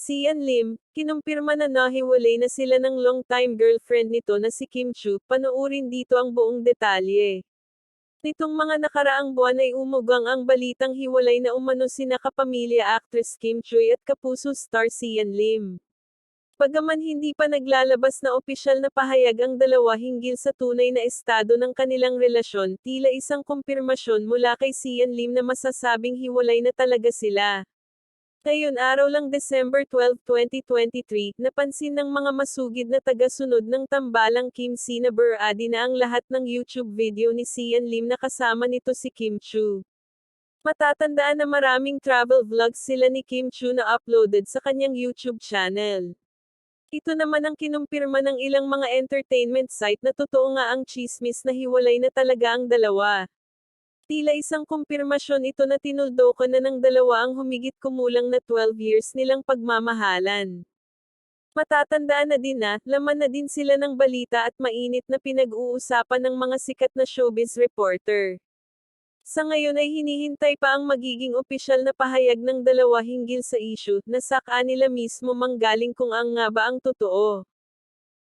Sian Lim, kinumpirma na nahiwalay na sila ng long-time girlfriend nito na si Kim Chu. Panoorin dito ang buong detalye. Nitong mga nakaraang buwan ay umugang ang balitang hiwalay na umano sina kapamilya actress Kim Chu at kapuso star Sian Lim. Bagaman hindi pa naglalabas na opisyal na pahayag ang dalawa hinggil sa tunay na estado ng kanilang relasyon, tila isang kumpirmasyon mula kay Sian Lim na masasabing hiwalay na talaga sila. Ngayon araw lang December 12, 2023, napansin ng mga masugid na taga-sunod ng tambalang Kim C na berardi na ang lahat ng YouTube video ni Sian Lim na kasama nito si Kim Chu. Matatandaan na maraming travel vlogs sila ni Kim Chu na uploaded sa kanyang YouTube channel. Ito naman ang kinumpirma ng ilang mga entertainment site na totoo nga ang tsismis na hiwalay na talaga ang dalawa. Tila isang kumpirmasyon ito na tinuldukan na ng dalawa ang humigit kumulang na 12 years nilang pagmamahalan. Matatandaan na din na, laman na din sila ng balita at mainit na pinag-uusapan ng mga sikat na showbiz reporter. Sa ngayon ay hinihintay pa ang magiging opisyal na pahayag ng dalawa hinggil sa issue, na sa kanila mismo manggaling kung ang nga ba ang totoo.